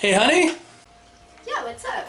Hey, honey. Yeah, what's up?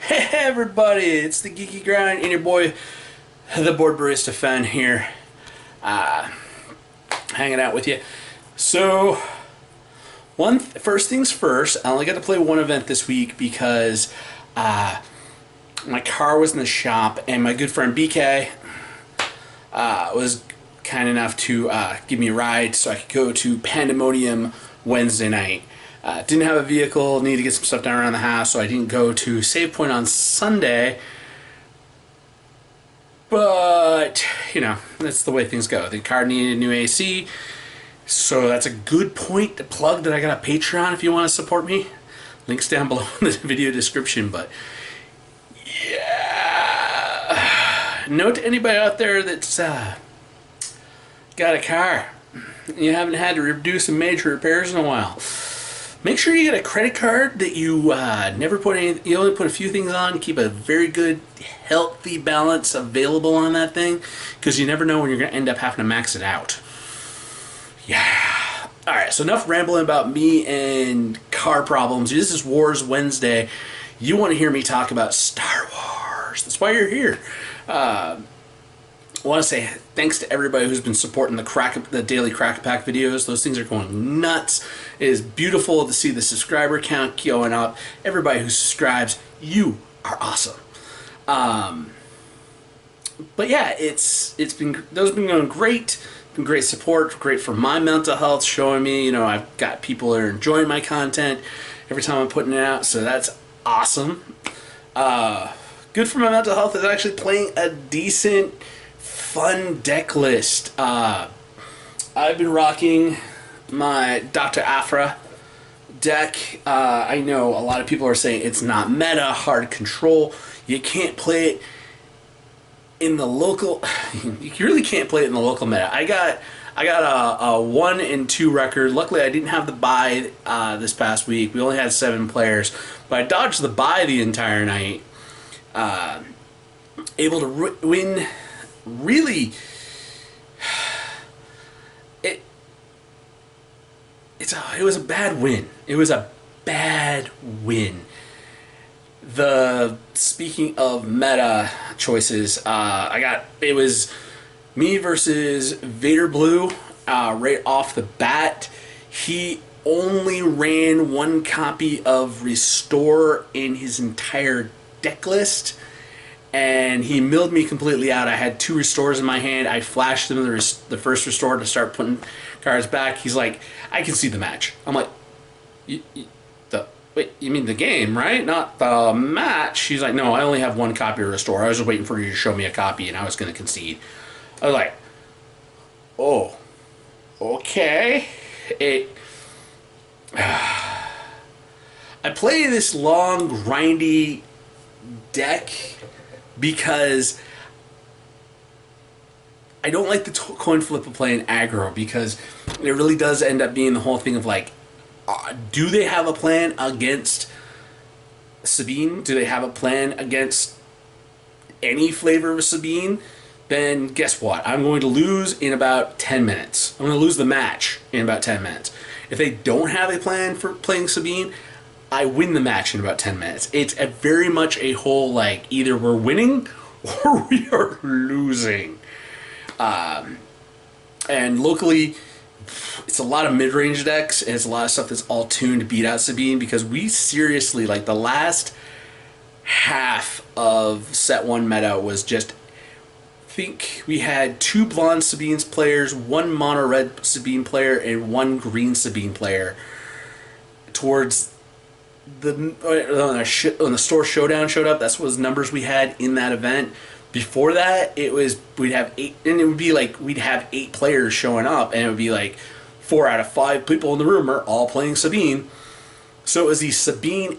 Hey, everybody. It's the Geeky Grind and your boy, the Board Barista Fan here, hanging out with you. So, first things first, I only got to play one event this week because my car was in the shop and my good friend BK was kind enough to give me a ride so I could go to Pandemonium Wednesday night. Didn't have a vehicle, needed to get some stuff done around the house, so I didn't go to Save Point on Sunday. But, you know, that's the way things go. The car needed a new AC, so that's a good point to plug that I got a Patreon if you want to support me. Links down below in the video description, but yeah. Note to anybody out there that's got a car, you haven't had to do some major repairs in a while. Make sure you get a credit card that you never put any. You only put a few things on. Keep a very good, healthy balance available on that thing, because you never know when you're going to end up having to max it out. Yeah. All right. So enough rambling about me and car problems. This is Wars Wednesday. You want to hear me talk about Star Wars? That's why you're here. I want to say thanks to everybody who's been supporting the daily Crack Pack videos. Those things are going nuts. It is beautiful to see the subscriber count going up. Everybody who subscribes, you are awesome. But yeah, those have been going great. Been great support, great for my mental health, showing me, you know, I've got people that are enjoying my content every time I'm putting it out, so that's awesome. Good for my mental health is actually playing a decent, fun deck list. I've been rocking my Dr. Aphra deck. I know a lot of people are saying it's not meta, hard control. You can't play it in the local. You really can't play it in the local meta. I got a 1 and 2 record. Luckily, I didn't have the bye this past week. We only had 7 players, but I dodged the bye the entire night. Able to win. Really, it was a bad win. It was a bad win. Speaking of meta choices, it was me versus Vader Blue right off the bat. He only ran 1 copy of Restore in his entire deck list, and he milled me completely out. I had 2 restores in my hand. I flashed him the first restore to start putting cards back. He's like, I can see the match. I'm like, wait, you mean the game, right? Not the match. He's like, no, I only have 1 copy of restore. I was just waiting for you to show me a copy, and I was going to concede. I was like, oh, okay. I play this long, grindy deck because I don't like the coin flip of playing aggro, because it really does end up being the whole thing of like, do they have a plan against Sabine? Do they have a plan against any flavor of Sabine? Then guess what? I'm going to lose in about 10 minutes. I'm going to lose the match in about 10 minutes. If they don't have a plan for playing Sabine, I win the match in about 10 minutes. It's very much a whole, like, either we're winning or we are losing. And locally, it's a lot of mid-range decks, and it's a lot of stuff that's all tuned to beat out Sabine, because we seriously, like, the last half of set 1 meta was just, I think we had 2 blonde Sabines players, 1 mono red Sabine player, and 1 green Sabine player. Towards when the store showdown showed up, that's what numbers we had in that event. Before that, we'd have 8, and it would be like we'd have 8 players showing up, and it would be like 4 out of 5 people in the room are all playing Sabine. So it was the Sabine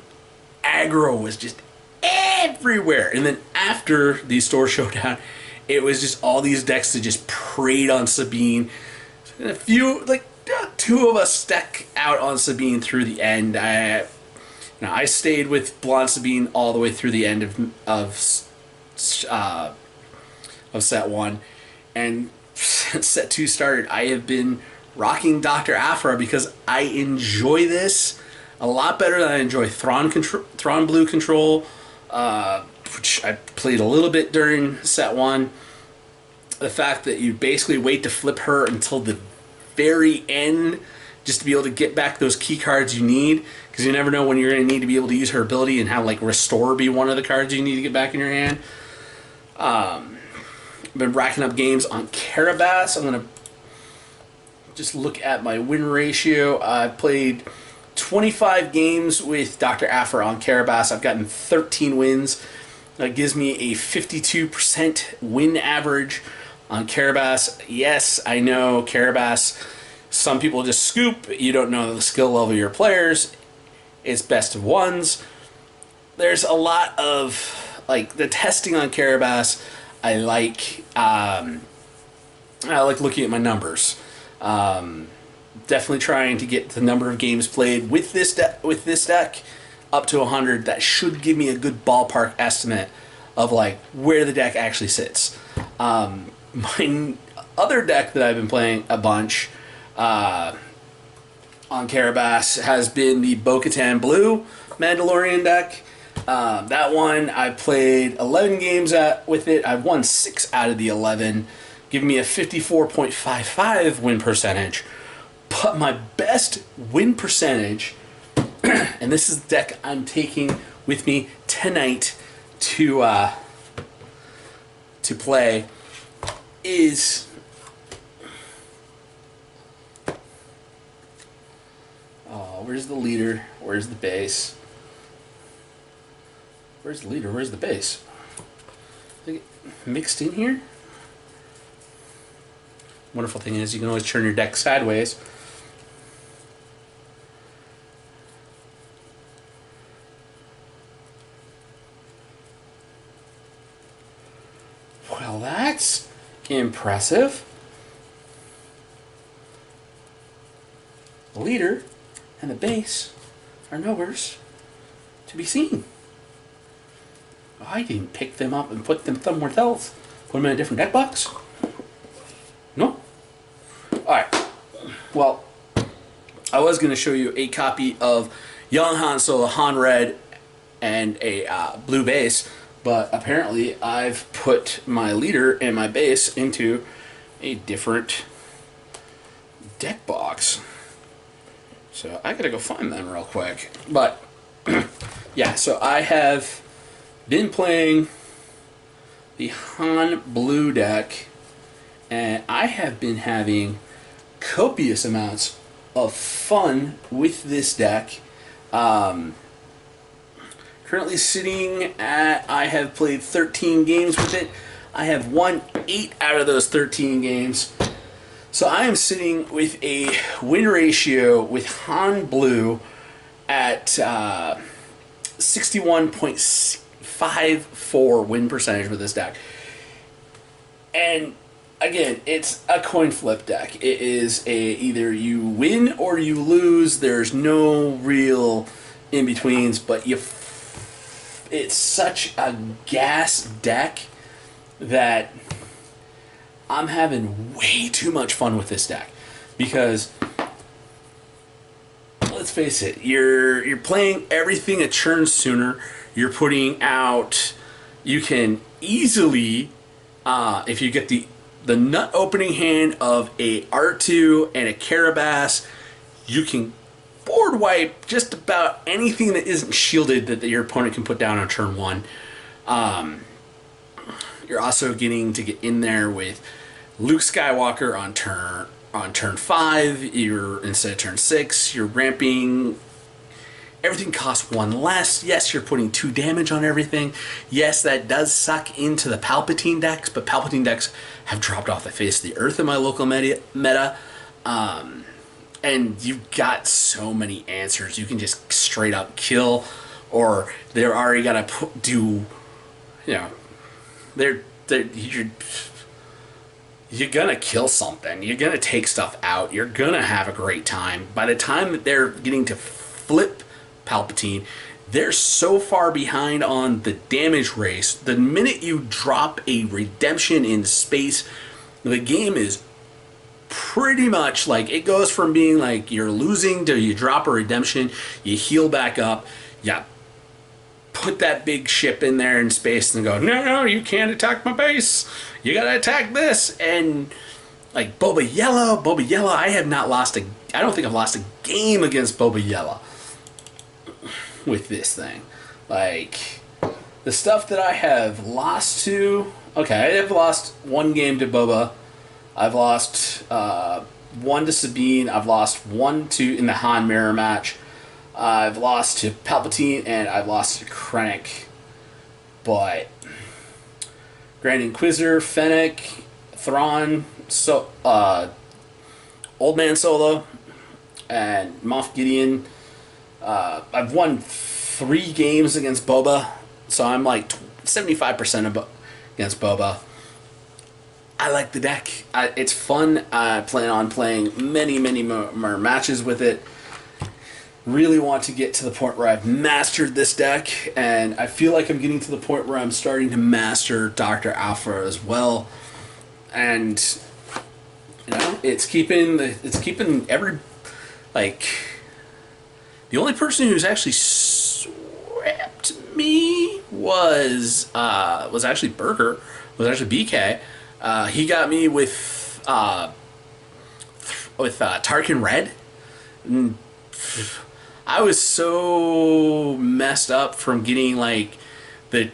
aggro was just everywhere. And then after the store showdown, it was just all these decks that just preyed on Sabine. And a few, like two of us stuck out on Sabine through the end. I stayed with Blonde Sabine all the way through the end of set one, and since set two started, I have been rocking Dr. Aphra because I enjoy this a lot better than I enjoy Thrawn Blue Control, which I played a little bit during set one. The fact that you basically wait to flip her until the very end just to be able to get back those key cards you need, because you never know when you're going to need to be able to use her ability, and have like Restore be one of the cards you need to get back in your hand. I've been racking up games on Carabas. I'm going to just look at my win ratio. I've played 25 games with Dr. Aphra on Carabas. I've gotten 13 wins. That gives me a 52% win average on Carabas. Yes, I know Carabas, some people just scoop. You don't know the skill level of your players. It's best of ones. There's a lot of, like, the testing on Carabas. I like looking at my numbers. Definitely trying to get the number of games played with this deck up to 100. That should give me a good ballpark estimate of like where the deck actually sits. My other deck that I've been playing a bunch on Carabas has been the Bo-Katan Blue Mandalorian deck. That one I played 11 games with it. I've won 6 out of the 11, giving me a 54.55 win percentage. But my best win percentage, and this is the deck I'm taking with me tonight to play, is where's the leader? Where's the base? Where's the leader? Where's the base? Mixed in here? Wonderful thing is you can always turn your deck sideways. Well, that's impressive. The leader and the base are nowheres to be seen. I didn't pick them up and put them somewhere else. Put them in a different deck box? No? Alright. Well, I was going to show you a copy of Young Han Solo, Han Red, and a blue base, but apparently I've put my leader and my base into a different deck box. So I gotta go find them real quick. But, yeah, so I have been playing the Han Blue deck, and I have been having copious amounts of fun with this deck. Currently sitting at, I have played 13 games with it. I have won 8 out of those 13 games. So I am sitting with a win ratio with Han Blue at 61.54 win percentage with this deck. And again, it's a coin flip deck. It is either you win or you lose. There's no real in-betweens, but it's such a gas deck that I'm having way too much fun with this deck. Because, let's face it, you're playing everything a turn sooner. You're putting out, you can easily, if you get the nut opening hand of a R2 and a Carabas, you can board wipe just about anything that isn't shielded that your opponent can put down on turn 1. You're also getting to get in there with Luke Skywalker on turn 5. You're, instead of turn 6, you're ramping. Everything costs 1 less. Yes, you're putting 2 damage on everything. Yes, that does suck into the Palpatine decks, but Palpatine decks have dropped off the face of the earth in my local meta. And you've got so many answers. You can just straight up kill, or they're already got to do, you know, you're gonna kill something. You're gonna take stuff out. You're gonna have a great time. By the time that they're getting to flip Palpatine, they're so far behind on the damage race. The minute you drop a redemption in space, the game is pretty much like, it goes from being like you're losing to you drop a redemption, you heal back up, you put that big ship in there in space and go, no, you can't attack my base. You gotta attack this. And like Boba Yella, I don't think I've lost a game against Boba Yella with this thing. Like, the stuff that I have lost to, okay, I have lost one game to Boba. I've lost one to Sabine. I've lost one to in the Han mirror match. I've lost to Palpatine, and I've lost to Krennic. But Grand Inquisitor, Fennec, Thrawn, Old Man Solo, and Moff Gideon. I've won 3 games against Boba, so I'm like 75% against Boba. I like the deck. It's fun. I plan on playing many more matches with it. Really want to get to the point where I've mastered this deck, and I feel like I'm getting to the point where I'm starting to master Dr. Aphra as well. And you know, it's keeping every, like, the only person who's actually swept me was actually Burger, was actually BK. He got me with Tarkin Red. And I was so messed up from getting like the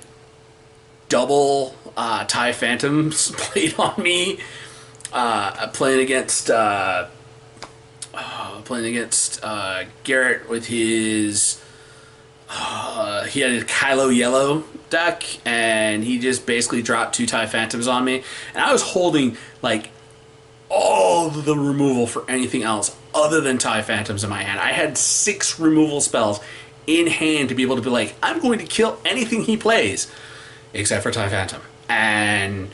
double TIE Phantoms played on me. Playing against Garrett with his he had a Kylo Yellow deck, and he just basically dropped 2 TIE Phantoms on me, and I was holding like all the removal for anything else other than TIE Phantoms in my hand. I had 6 removal spells in hand to be able to be like, I'm going to kill anything he plays except for TIE Phantom. And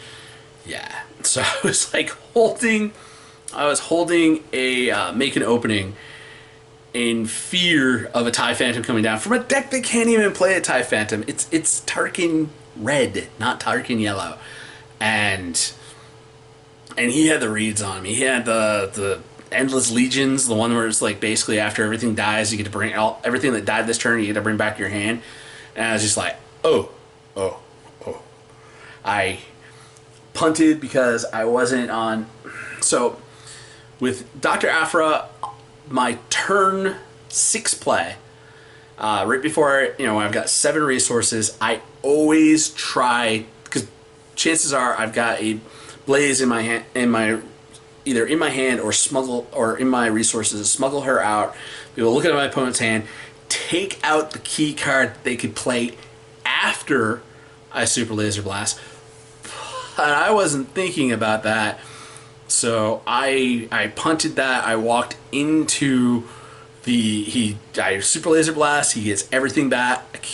yeah, so I was like holding a make an opening in fear of a TIE Phantom coming down from a deck that can't even play a TIE Phantom. It's Tarkin Red, not Tarkin Yellow. And he had the reads on me. He had the Endless Legions, the one where it's like basically after everything dies, you get to bring everything that died this turn, you get to bring back your hand. And I was just like, oh. I punted because I wasn't on. So with Dr. Aphra, my turn 6 play, right before, you know, I've got 7 resources, I always try, because chances are I've got a Blaze in my hand, either in my hand or in my resources, smuggle her out. People look at my opponent's hand, take out the key card that they could play after I Super Laser Blast. But I wasn't thinking about that, so I punted that. I walked into I Super Laser Blast. He gets everything back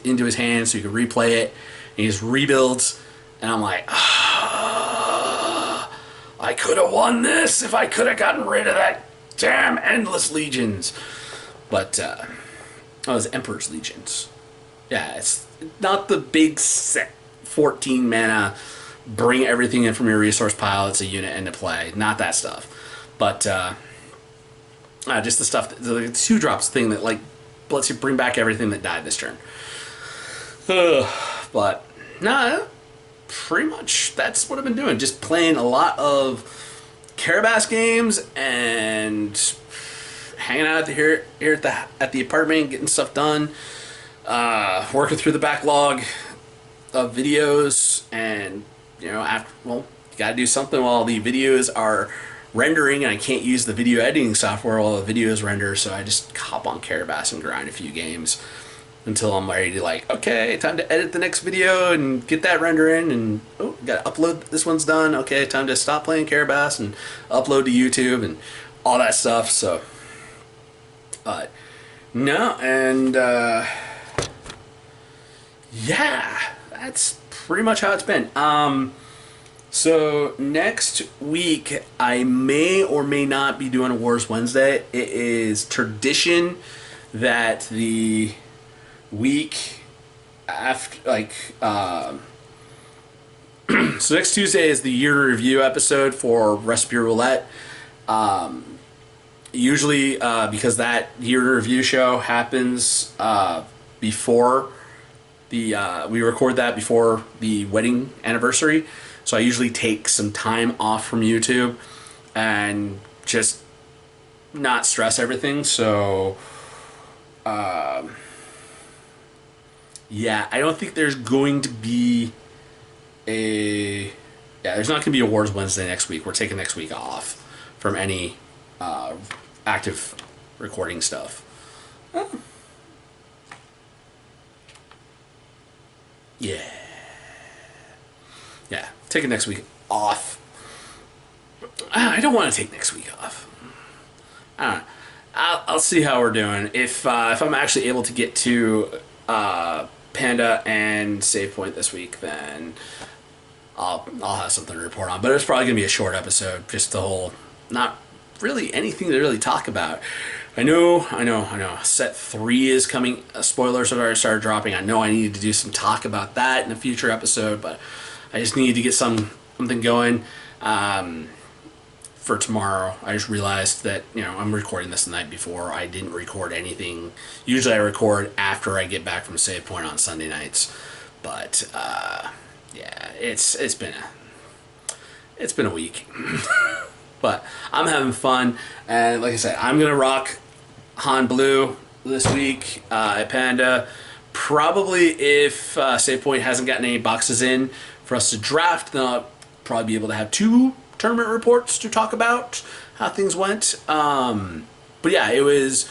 into his hand, so he can replay it. And he just rebuilds, and I'm like, I could have won this if I could have gotten rid of that damn Endless Legions. But it was Emperor's Legions. Yeah, it's not the big set 14 mana, bring everything in from your resource pile, it's a unit into play. Not that stuff. But just the stuff, the 2-drops thing that like lets you bring back everything that died this turn. But nah, pretty much that's what I've been doing. Just playing a lot of Carabas games and hanging out here at the apartment, getting stuff done, working through the backlog of videos, and you know, you gotta do something while the videos are rendering, and I can't use the video editing software while the videos render, so I just hop on Carabas and grind a few games until I'm ready to like, okay, time to edit the next video and get that render in, and gotta upload, this one's done, okay, time to stop playing Carabas and upload to YouTube and all that stuff. So No, and yeah, that's pretty much how it's been. So next week I may or may not be doing a Wars Wednesday. It is tradition that the week after, so next Tuesday is the year review episode for Recipe Roulette. Usually, because that year review show happens before we record that before the wedding anniversary, so I usually take some time off from YouTube and just not stress everything. So, yeah, I don't think there's going to be there's not going to be Awards Wednesday next week. We're taking next week off from any active recording stuff. Yeah. Yeah, taking next week off. I don't want to take next week off. I don't know. I'll see how we're doing. If I'm actually able to get to Panda and Save Point this week, then I'll have something to report on. But it's probably gonna be a short episode. Just the whole, not really anything to really talk about. I know. Set 3 is coming. Spoilers have already started dropping. I know I needed to do some talk about that in a future episode, but I just needed to get something going for tomorrow. I just realized that I'm recording this the night before. I didn't record anything. Usually I record after I get back from Save Point on Sunday nights, but yeah, it's been a week. But I'm having fun, and like I said, I'm gonna rock Han Blue this week at Panda. Probably if Save Point hasn't gotten any boxes in for us to draft, then I'll probably be able to have 2 tournament reports to talk about how things went. But yeah, it was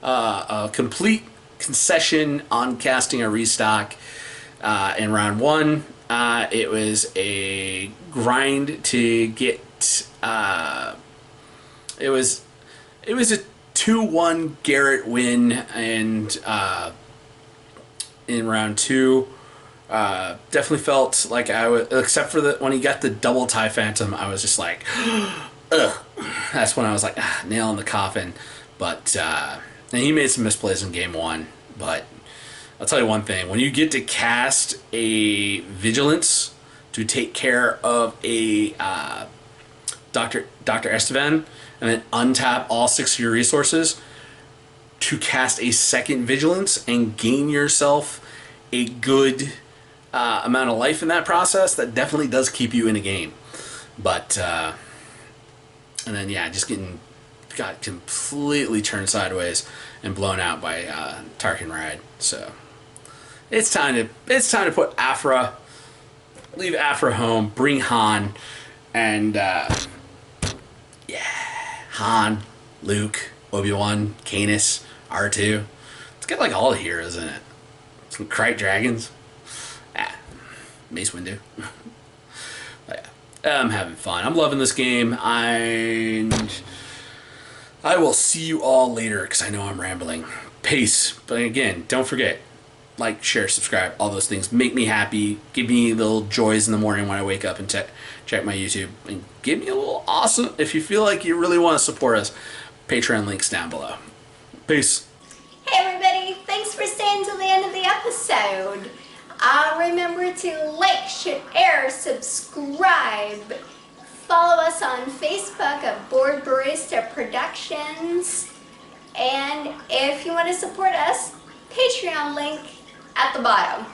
a complete concession on casting a restock in round 1. It was a grind to get. It was a 2-1 Garrett win, and in round 2, definitely felt like I was, except for when he got the double tie phantom, I was just like, ugh. That's when I was like, nail in the coffin. But and he made some misplays in game 1, but I'll tell you one thing: when you get to cast a Vigilance to take care of a Dr. Estevan, and then untap all 6 of your resources to cast a second Vigilance and gain yourself a good amount of life in that process, that definitely does keep you in a game. But and then yeah, just got completely turned sideways and blown out by Tarkin Ride. So it's time to put Aphra, leave Aphra home, bring Han, and yeah, Han, Luke, Obi-Wan, Canis, R2. It's got like all the heroes in it. Some Krayt dragons. Mace Windu. But yeah, I'm having fun. I'm loving this game. And I will see you all later, because I know I'm rambling. Peace. But again, don't forget, like, share, subscribe, all those things make me happy. Give me little joys in the morning when I wake up and check my YouTube. And give me a little awesome, if you feel like you really want to support us, Patreon links down below. Peace. Hey everybody, thanks for staying till the end of the episode. Remember to like, share, subscribe. Follow us on Facebook at Board Barista Productions. And if you want to support us, Patreon link at the bottom.